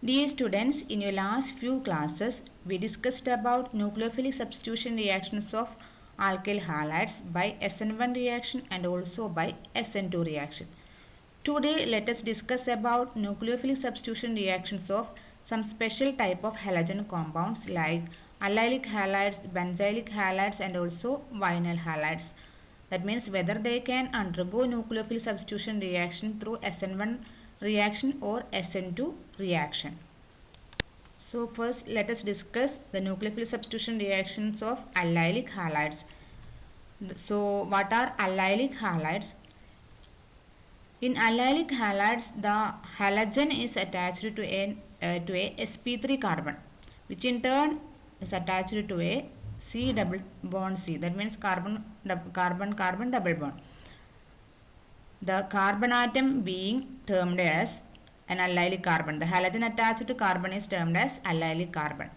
Dear students, in your last few classes, we discussed about nucleophilic substitution reactions of alkyl halides by SN1 reaction and also by SN2 reaction. Today, let us discuss about nucleophilic substitution reactions of some special type of halogen compounds like allylic halides, benzylic halides and also vinyl halides. That means whether they can undergo nucleophilic substitution reaction through SN1 reaction or SN2 reaction. So first let us discuss the nucleophilic substitution reactions of allylic halides. So what are allylic halides? In allylic halides, the halogen is attached to a sp3 carbon, which in turn is attached to a C double bond C. That means carbon double bond. The carbon atom being termed as an allylic carbon. The halogen attached to carbon is termed as allylic carbon.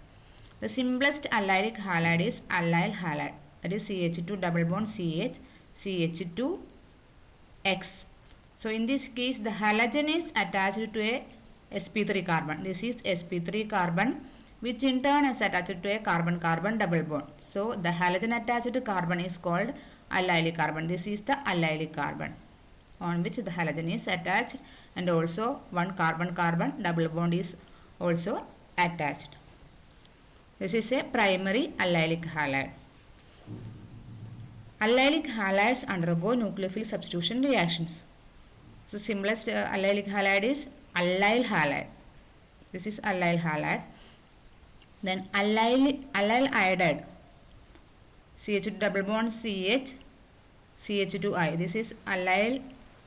The simplest allylic halide is allyl halide. That is CH2 double bond CH, CH2X. So in this case, the halogen is attached to a sp3 carbon. This is sp3 carbon, which in turn is attached to a carbon-carbon double bond. So the halogen attached to carbon is called allylic carbon. This is the allylic carbon on which the halogen is attached, and also one carbon-carbon double bond is also attached. This is a primary allylic halide. Allylic halides undergo nucleophilic substitution reactions. So simplest allylic halide is allyl halide. This is allyl halide. Then allyl iodide, CH2 double bond CH, CH2I. This is allyl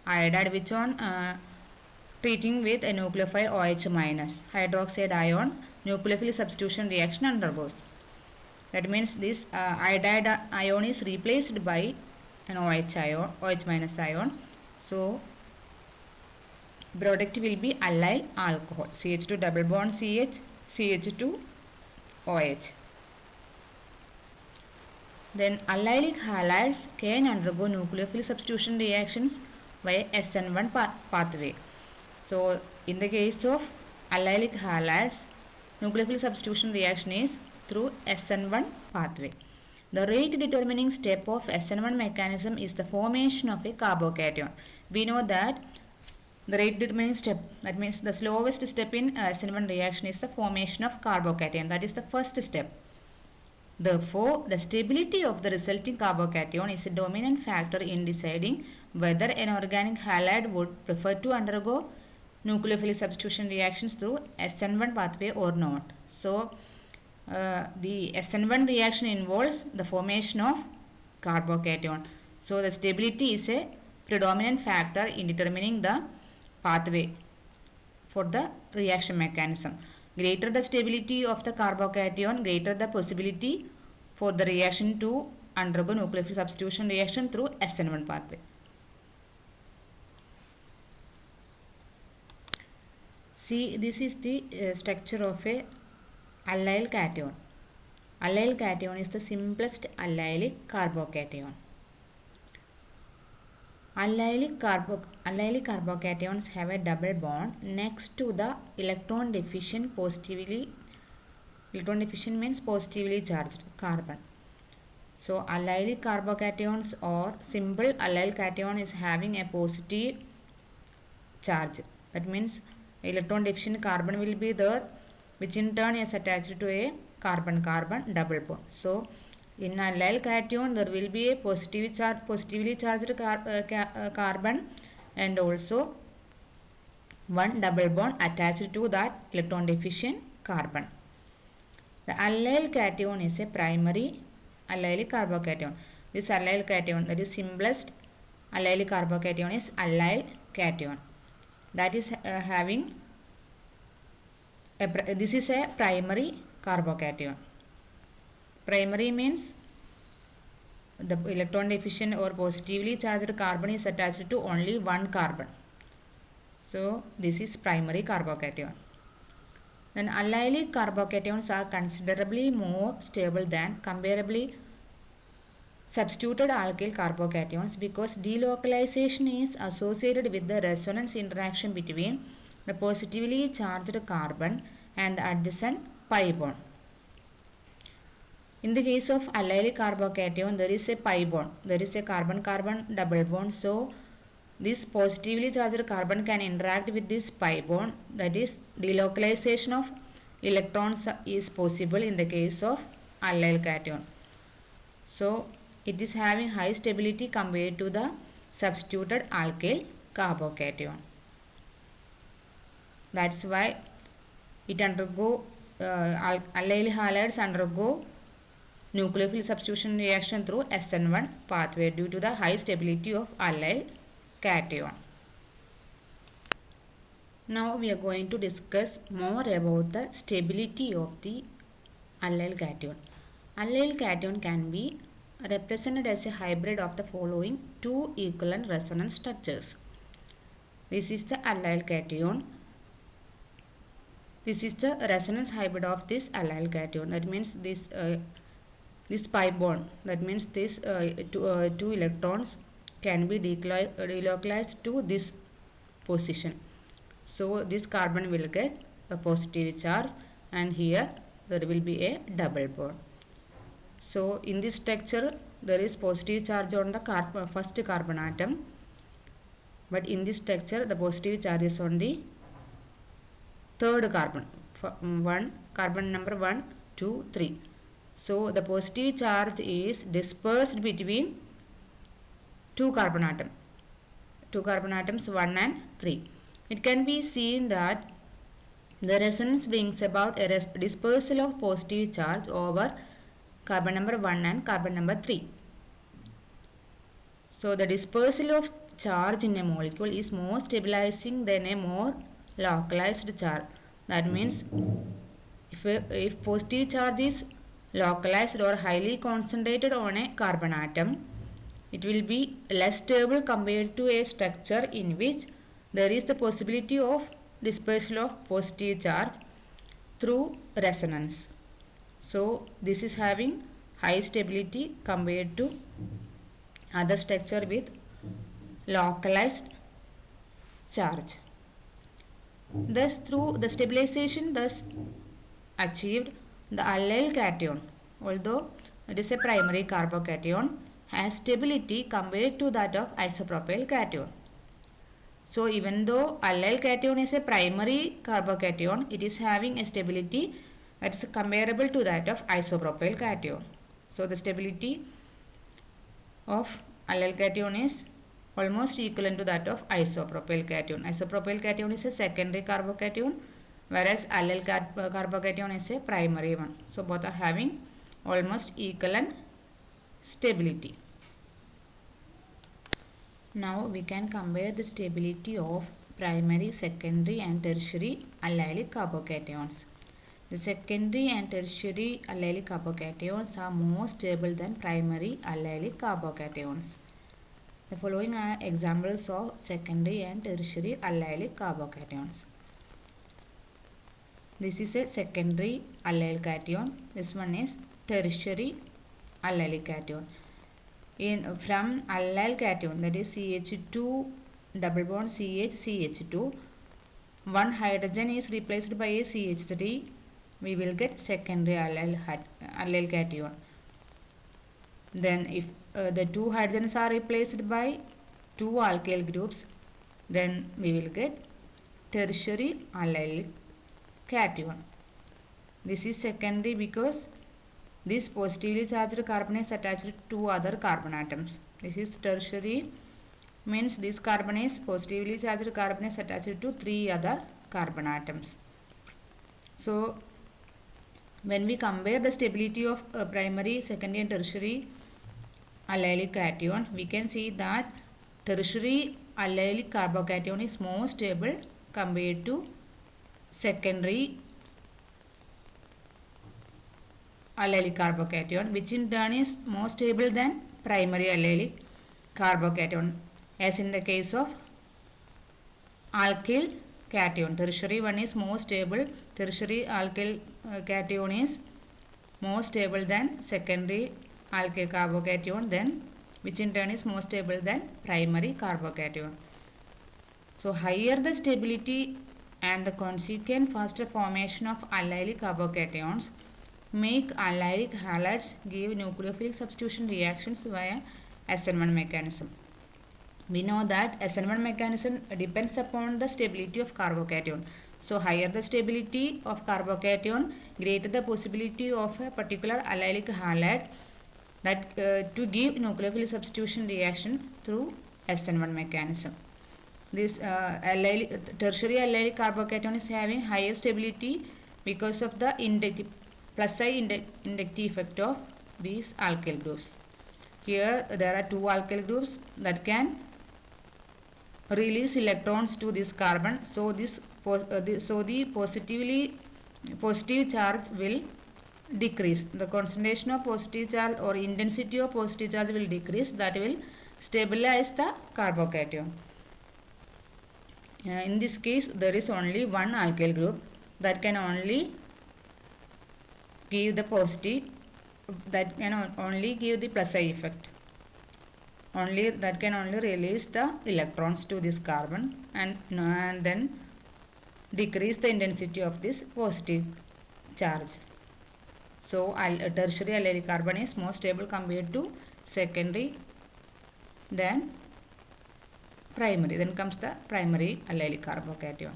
iodide, which on treating with a nucleophile OH minus hydroxide ion, nucleophilic substitution reaction undergoes. That means this iodide ion is replaced by an OH minus ion. So product will be allyl alcohol, CH2 double bond CH, CH2 OH. Then allylic halides can undergo nucleophilic substitution reactions by SN1 pathway. So in the case of allylic halides, nucleophilic substitution reaction is through SN1 pathway. The rate determining step of SN1 mechanism is the formation of a carbocation. We know that the rate determining step, that means the slowest step in SN1 reaction, is the formation of carbocation. That is the first step. Therefore, the stability of the resulting carbocation is a dominant factor in deciding whether an organic halide would prefer to undergo nucleophilic substitution reactions through SN1 pathway or not. So, the SN1 reaction involves the formation of carbocation. So, the stability is a predominant factor in determining the pathway for the reaction mechanism. Greater the stability of the carbocation, greater the possibility for the reaction to undergo nucleophilic substitution reaction through SN1 pathway. See, this is the structure of a allyl cation. Allyl cation is the simplest allylic carbocation. Allylic carbocations have a double bond next to the electron deficient positively. Electron deficient means positively charged carbon. So allylic carbocations or simple allyl cation is having a positive charge. That means electron deficient carbon will be there, which in turn is attached to a carbon-carbon double bond. So in allyl cation there will be a positively charged carbon and also one double bond attached to that electron deficient carbon. The allyl cation is a primary allylic carbocation. This allyl cation, that is simplest allylic carbocation, is allyl cation. That is having this is a primary carbocation. Primary means the electron deficient or positively charged carbon is attached to only one carbon. So this is primary carbocation. Then allylic carbocations are considerably more stable than comparably substituted alkyl carbocations because delocalization is associated with the resonance interaction between the positively charged carbon and the adjacent pi bond. In the case of allylic carbocation, there is a pi bond. There is a carbon-carbon double bond. So, this positively charged carbon can interact with this pi bond. That is, delocalization of electrons is possible in the case of allyl cation. So, it is having high stability compared to the substituted alkyl carbocation. That's why it undergo allyl halides undergo nucleophile substitution reaction through SN1 pathway due to the high stability of allyl cation. Now we are going to discuss more about the stability of the allyl cation. Allyl cation can be represented as a hybrid of the following two equivalent resonance structures. This is the allyl cation. This is the resonance hybrid of this allyl cation. That means this pi bond, that means this two electrons can be delocalized to this position. So this carbon will get a positive charge and here there will be a double bond. So in this structure there is positive charge on the first carbon atom, but in this structure the positive charge is on the third carbon, carbon number 1, 2, 3. So the positive charge is dispersed between two carbon atoms 1 and 3. It can be seen that the resonance brings about a dispersal of positive charge over carbon number 1 and carbon number 3. So the dispersal of charge in a molecule is more stabilizing than a more localized charge. That means if positive charge is localized or highly concentrated on a carbon atom, it will be less stable compared to a structure in which there is the possibility of dispersal of positive charge through resonance. So this is having high stability compared to other structure with localized charge. Thus, through the stabilization achieved, the allyl cation, although it is a primary carbocation, has stability compared to that of isopropyl cation. So even though allyl cation is a primary carbocation, it is having a stability that is comparable to that of isopropyl cation. So the stability of allyl cation is almost equivalent to that of isopropyl cation. Isopropyl cation is a secondary carbocation, whereas allyl carbocation is a primary one. So both are having almost equivalent stability. Now we can compare the stability of primary, secondary and tertiary allylic carbocations. The secondary and tertiary allylic carbocations are more stable than primary allylic carbocations. The following are examples of secondary and tertiary allylic carbocations. This is a secondary allyl cation. This one is tertiary allylic cation. From allyl cation, that is CH2 double bond CH2, one hydrogen is replaced by a CH3. We will get secondary allyl cation. Then if the two hydrogens are replaced by two alkyl groups, then we will get tertiary allylic cation. This is secondary because this positively charged carbon is attached to two other carbon atoms. This is tertiary, means this carbon is positively charged carbon is attached to three other carbon atoms. So when we compare the stability of primary, secondary and tertiary allylic cation, we can see that tertiary allylic carbocation is more stable compared to secondary allylic carbocation, which in turn is more stable than primary allylic carbocation, as in the case of alkyl cation. Tertiary one is more stable. Tertiary alkyl cation is more stable than secondary alkyl carbocation, then which in turn is more stable than primary carbocation. So higher the stability and the consequent faster formation of allylic carbocations make allylic halides give nucleophilic substitution reactions via SN1 mechanism. We know that SN1 mechanism depends upon the stability of carbocation. So higher the stability of carbocation, greater the possibility of a particular allylic halide that to give nucleophilic substitution reaction through SN1 mechanism. This tertiary allylic carbocation is having higher stability because of the plus side inductive effect of these alkyl groups. Here there are two alkyl groups that can release electrons to this carbon. So the positive charge will decrease. The concentration of positive charge or intensity of positive charge will decrease. That will stabilize the carbocation. In this case, there is only one alkyl group that can only give the positive, that can only give the plus I effect. That can only release the electrons to this carbon and then decrease the intensity of this positive charge. So tertiary allylic carbon is more stable compared to secondary than primary. Then comes the primary allylic carbocation.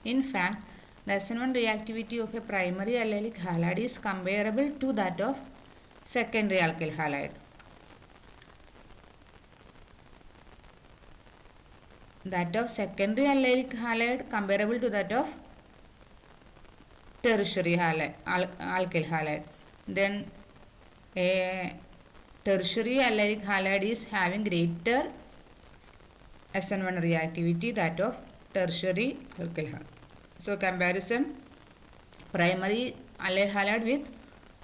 In fact, the SN1 reactivity of a primary allylic halide is comparable to that of secondary alkyl halide. That of secondary allylic halide comparable to that of tertiary alkyl halide. Then a tertiary allylic halide is having greater SN1 reactivity that of tertiary alkyl halide. So comparison primary allyl halide with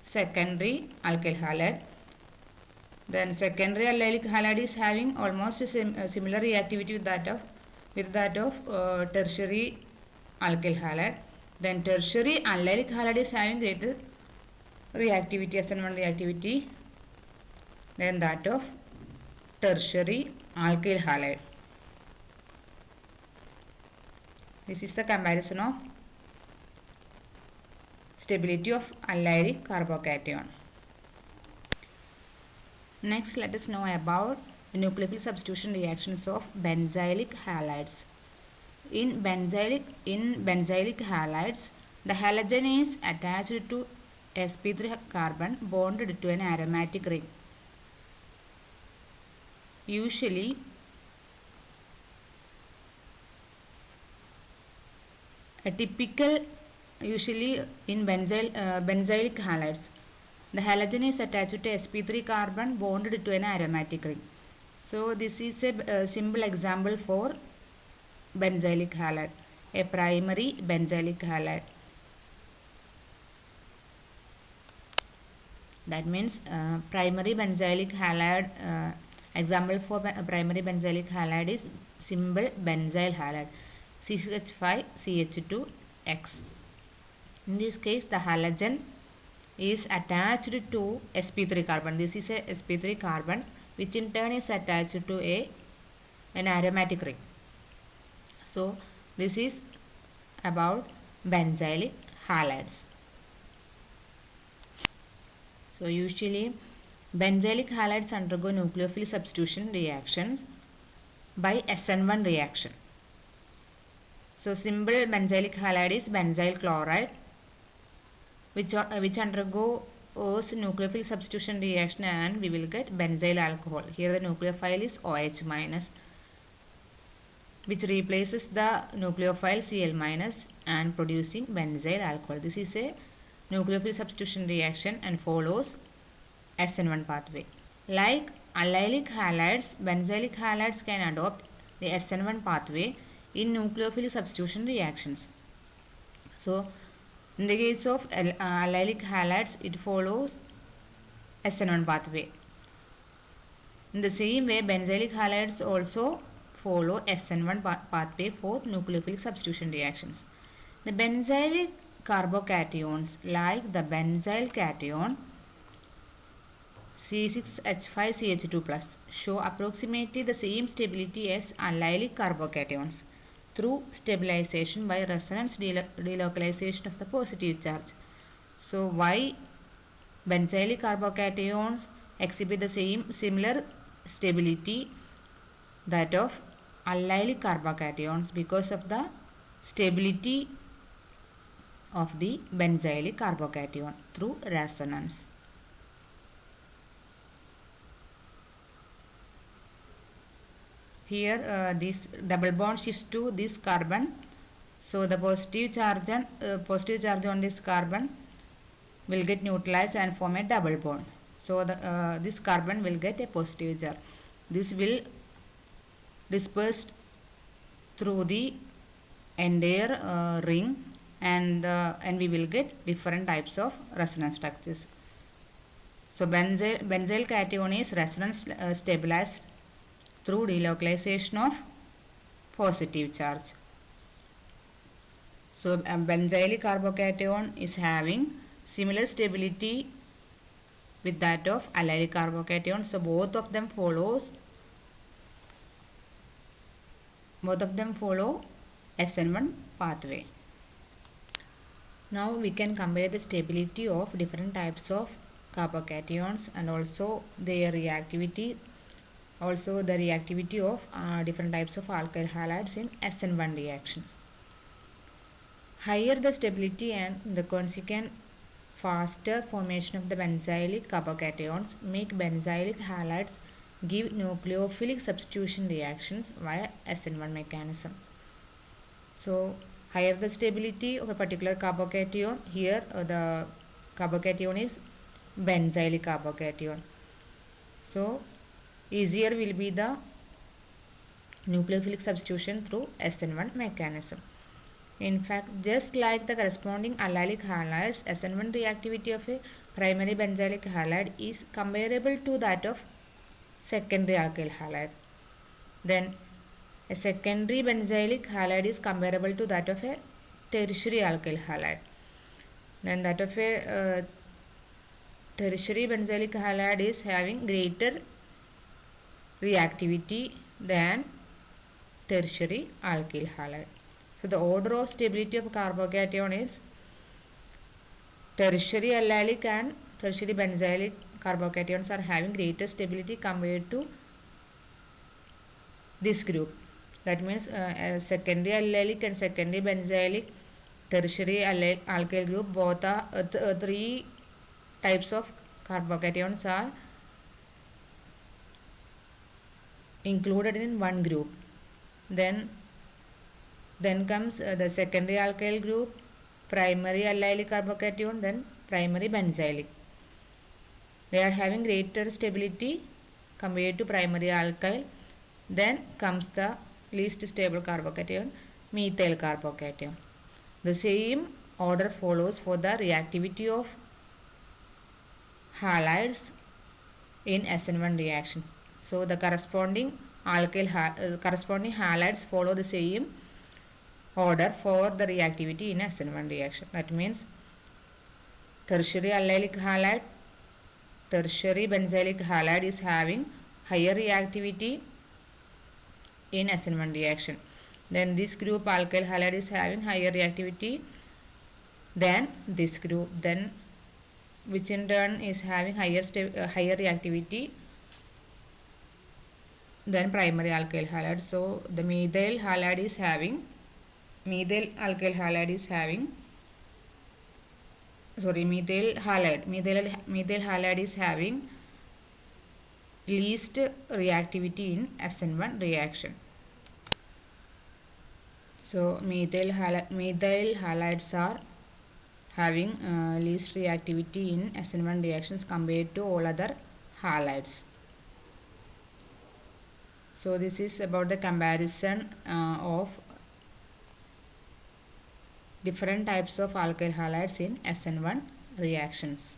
secondary alkyl halide. Then secondary allylic halide is having almost similar reactivity with that of tertiary alkyl halide. Then tertiary allylic halide is having greater reactivity, SN1 reactivity than that of tertiary alkyl halide. This is the comparison of stability of allylic carbocation. Next, let us know about the nucleophilic substitution reactions of benzylic halides. In benzylic halides, the halogen is attached to sp3 carbon bonded to an aromatic ring. Usually, in benzylic halides, the halogen is attached to sp3 carbon bonded to an aromatic ring. So this is a simple example for benzylic halide, a primary benzylic halide. That means primary benzylic halide, example for primary benzylic halide is simple benzyl halide, CH5CH2X. In this case, the halogen is attached to sp3 carbon. This is a sp3 carbon which in turn is attached to an aromatic ring. So this is about benzylic halides. So usually benzylic halides undergo nucleophilic substitution reactions by SN1 reaction. So simple benzylic halide is benzyl chloride, which undergoes nucleophilic substitution reaction, and we will get benzyl alcohol. Here the nucleophile is OH minus, which replaces the nucleophile Cl minus and producing benzyl alcohol. This is a nucleophilic substitution reaction and follows SN1 pathway. Like allylic halides, benzylic halides can adopt the SN1 pathway in nucleophilic substitution reactions. So in the case of allylic halides, it follows SN1 pathway. In the same way, benzylic halides also follow SN1 pathway for nucleophilic substitution reactions. The benzylic carbocations, like the benzyl cation C6H5CH2+, show approximately the same stability as allylic carbocations. through stabilization by resonance delocalization of the positive charge. So why benzylic carbocations exhibit the similar stability that of allylic carbocations? Because of the stability of the benzylic carbocation through resonance. Here this double bond shifts to this carbon, so the positive charge on this carbon will get neutralized and form a double bond. So this carbon will get a positive charge. This will disperse through the entire ring, and we will get different types of resonance structures. So benzyl cation is resonance stabilized through delocalization of positive charge. So benzylic carbocation is having similar stability with that of allylic carbocation. So both of them follow SN1 pathway. Now we can compare the stability of different types of carbocations and also their reactivity, also the reactivity of different types of alkyl halides in SN1 reactions. Higher the stability and the consequent faster formation of the benzylic carbocations make benzylic halides give nucleophilic substitution reactions via SN1 mechanism. So higher the stability of a particular carbocation, here the carbocation is benzylic carbocation. So easier will be the nucleophilic substitution through SN1 mechanism. In fact, just like the corresponding allylic halides, SN1 reactivity of a primary benzylic halide is comparable to that of secondary alkyl halide. Then a secondary benzylic halide is comparable to that of a tertiary alkyl halide. Then that of a tertiary benzylic halide is having greater reactivity than tertiary alkyl halide. So the order of stability of carbocation is tertiary allylic and tertiary benzylic carbocations are having greater stability compared to this group. That means secondary allylic and secondary benzylic, tertiary alkyl group, both are three types of carbocations are included in one group. Then comes the secondary alkyl group, primary allylic carbocation, then primary benzylic. They are having greater stability compared to primary alkyl. Then comes the least stable carbocation, methyl carbocation. The same order follows for the reactivity of halides in SN1 reactions. So the corresponding halides follow the same order for the reactivity in SN1 reaction. That means tertiary allylic halide, tertiary benzylic halide is having higher reactivity in SN1 reaction. Then this group alkyl halide is having higher reactivity than this group, then which in turn is having higher reactivity than primary alkyl halide. So the methyl alkyl halide is having least reactivity in SN1 reaction. So methyl halides are having least reactivity in SN1 reactions compared to all other halides. So this is about the comparison of different types of alkyl halides in SN1 reactions.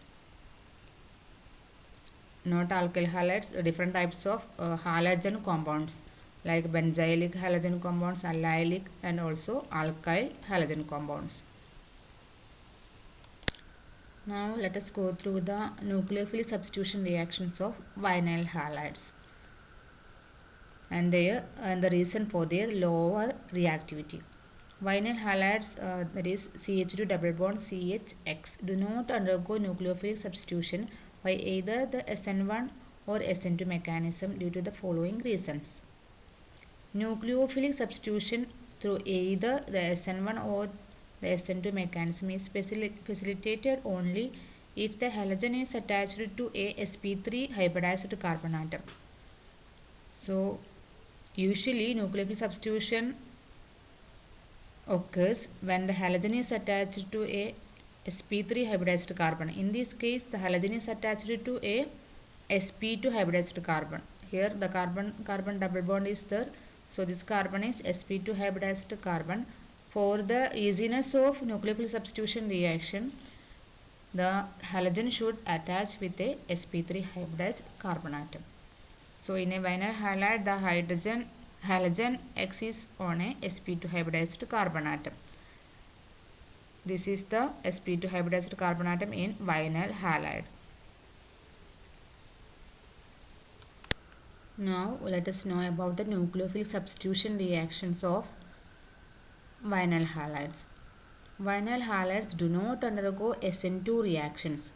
Not alkyl halides, different types of halogen compounds like benzylic halogen compounds, allylic and also alkyl halogen compounds. Now let us go through the nucleophilic substitution reactions of vinyl halides. and the reason for their lower reactivity. Vinyl halides, that is CH2 double bond CHX, do not undergo nucleophilic substitution by either the SN1 or SN2 mechanism due to the following reasons. Nucleophilic substitution through either the SN1 or the SN2 mechanism is facilitated only if the halogen is attached to a sp3 hybridized carbon atom. So, usually nucleophilic substitution occurs when the halogen is attached to a sp3 hybridized carbon. In this case, the halogen is attached to a sp2 hybridized carbon. Here the carbon double bond is there. So this carbon is sp2 hybridized carbon. For the easiness of nucleophilic substitution reaction, the halogen should attach with a sp3 hybridized carbon atom. So in a vinyl halide, the halogen X is on a sp2 hybridized carbon atom. This is the sp2 hybridized carbon atom in vinyl halide. Now let us know about the nucleophilic substitution reactions of vinyl halides. Vinyl halides do not undergo SN2 reactions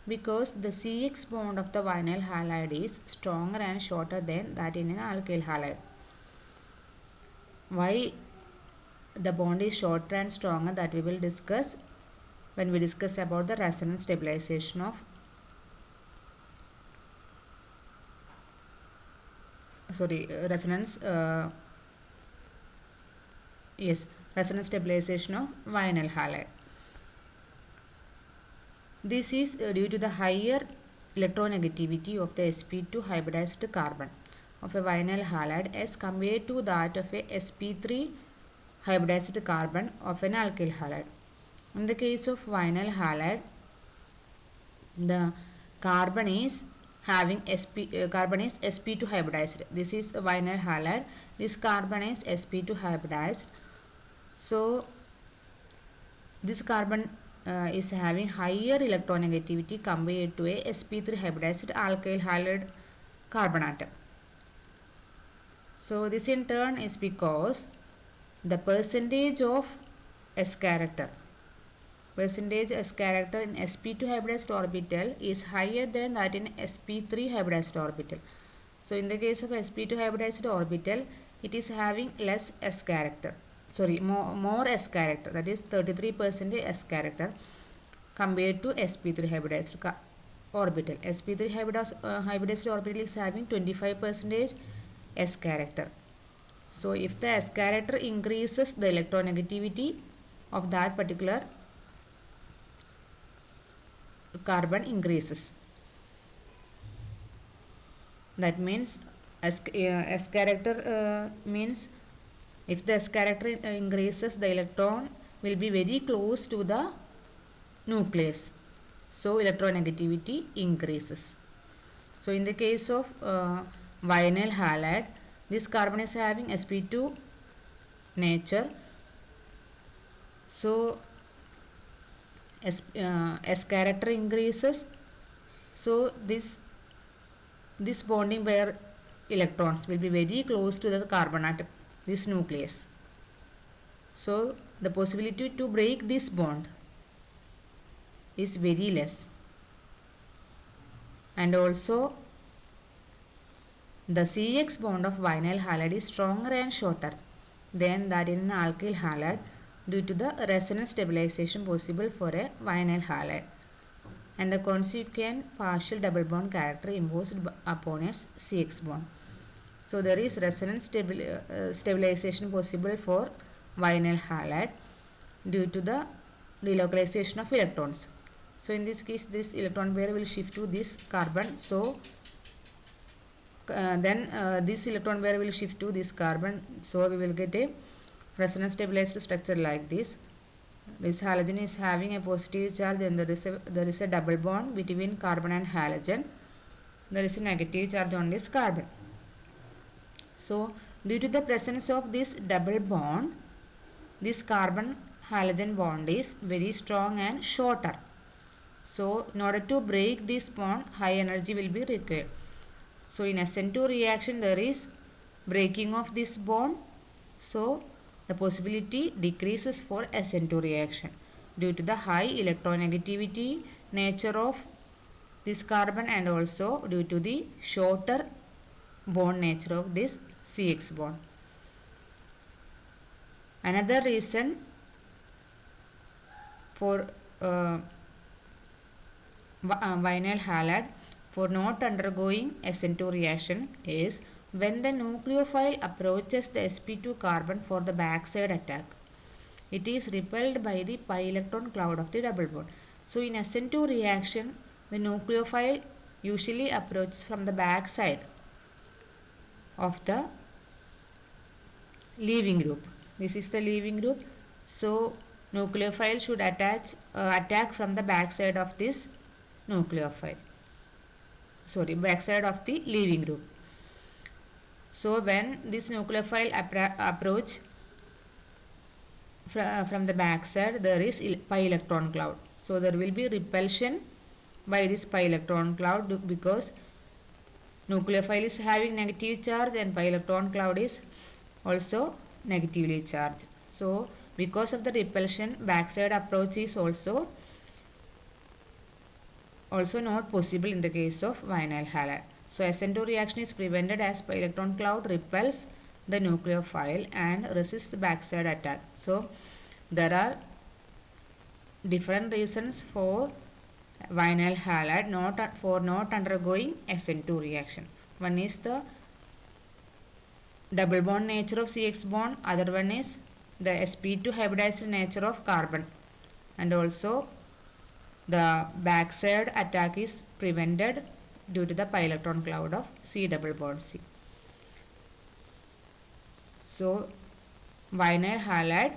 because the CX bond of the vinyl halide is stronger and shorter than that in an alkyl halide. Why the bond is shorter and stronger, that we will discuss when we discuss about the resonance stabilization of resonance stabilization of vinyl halide. This is due to the higher electronegativity of the sp2 hybridized carbon of a vinyl halide as compared to that of a sp3 hybridized carbon of an alkyl halide. In the case of vinyl halide, the carbon is having sp2 hybridized. This is a vinyl halide. This carbon is sp2 hybridized. So this carbon is having higher electronegativity compared to a sp3 hybridized alkyl halide carbon atom. So this in turn is because the percentage of S character in sp2 hybridized orbital is higher than that in sp3 hybridized orbital. So in the case of sp2 hybridized orbital, it is having less S character. More S character, that is 33% S character compared to sp3 hybridized orbital. sp3 hybridized orbital is having 25% S character. So if the S character increases, the electronegativity of that particular carbon increases. That means S character means if the S character increases, the electron will be very close to the nucleus. So electronegativity increases. So in the case of vinyl halide, this carbon is having sp2 nature. So S character increases. So this bonding pair electrons will be very close to the carbon atom, this nucleus. So the possibility to break this bond is very less. And also the CX bond of vinyl halide is stronger and shorter than that in an alkyl halide due to the resonance stabilization possible for a vinyl halide and the consequent partial double bond character imposed upon its CX bond. So there is resonance stabilization possible for vinyl halide due to the delocalization of electrons. So in this case, this electron pair will shift to this carbon. So this electron pair will shift to this carbon. So we will get a resonance stabilized structure like this. This halogen is having a positive charge and there is a double bond between carbon and halogen. There is a negative charge on this carbon. So due to the presence of this double bond, this carbon halogen bond is very strong and shorter. So in order to break this bond, high energy will be required. So in SN2 reaction, there is breaking of this bond, so the possibility decreases for SN2 reaction due to the high electronegativity nature of this carbon and also due to the shorter bond nature of this CX bond. Another reason for vinyl halide for not undergoing SN2 reaction is when the nucleophile approaches the sp2 carbon for the backside attack. It is repelled by the pi electron cloud of the double bond. So in SN2 reaction, the nucleophile usually approaches from the backside of the leaving group. This is the leaving group. So nucleophile should attack from the backside of this nucleophile. Backside of the leaving group. So when this nucleophile approach from the backside, there is pi electron cloud. So there will be repulsion by this pi electron cloud because nucleophile is having negative charge and pi electron cloud is also negatively charged. So because of the repulsion, backside approach is also not possible in the case of vinyl halide. So SN2 reaction is prevented as pi electron cloud repels the nucleophile and resists the backside attack. So there are different reasons for vinyl halide not undergoing SN2 reaction. One is the double bond nature of CX bond, other one is the sp2 hybridized nature of carbon, and also the backside attack is prevented due to the pi electron cloud of C double bond C. So vinyl halide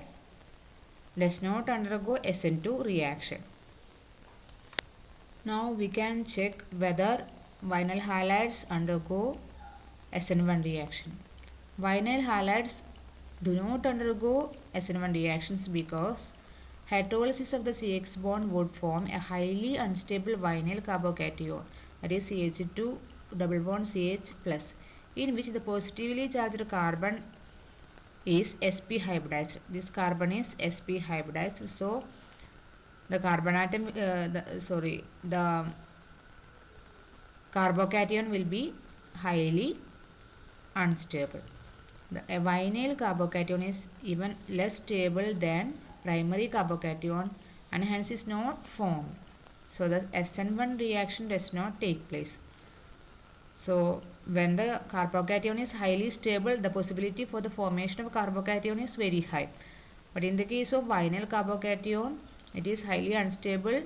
does not undergo SN2 reaction. Now we can check whether vinyl halides undergo SN1 reaction. Vinyl halides do not undergo SN1 reactions because hydrolysis of the CX bond would form a highly unstable vinyl carbocation, that is CH2 double bond CH plus, in which the positively charged carbon is sp hybridized. This carbon is sp hybridized. So the carbon atom, the carbocation will be highly unstable. A vinyl carbocation is even less stable than primary carbocation and hence is not formed. So the SN1 reaction does not take place. So when the carbocation is highly stable, the possibility for the formation of carbocation is very high. But in the case of vinyl carbocation, it is highly unstable.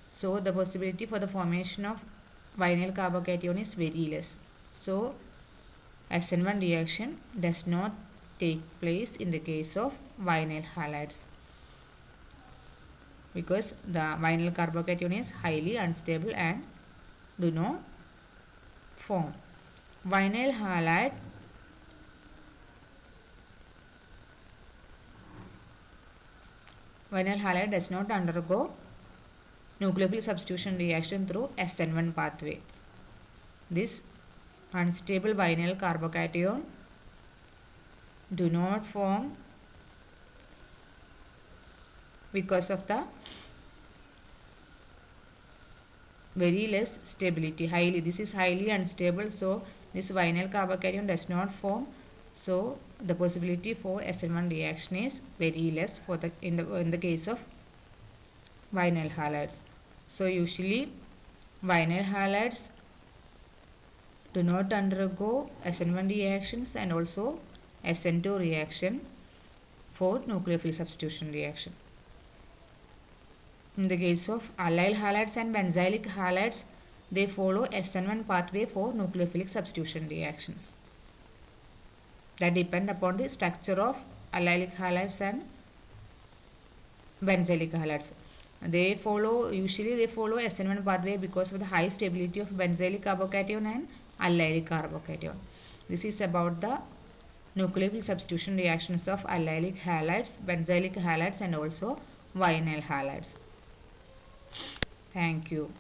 So the possibility for the formation of vinyl carbocation is very less. So SN1 reaction does not take place in the case of vinyl halides because the vinyl carbocation is highly unstable and do not form. Vinyl halide does not undergo nucleophilic substitution reaction through SN1 pathway. This unstable vinyl carbocation do not form because of the very less stability. This is highly unstable, so this vinyl carbocation does not form. So the possibility for SN1 reaction is very less for the in the case of vinyl halides. So usually vinyl halides do not undergo SN1 reactions and also SN2 reaction for nucleophilic substitution reaction. In the case of allyl halides and benzylic halides, they follow SN1 pathway for nucleophilic substitution reactions that depend upon the structure of allylic halides and benzylic halides. Usually they follow SN1 pathway because of the high stability of benzylic carbocation and allylic carbocation. This is about the nucleophilic substitution reactions of allylic halides, benzylic halides and also vinyl halides. Thank you.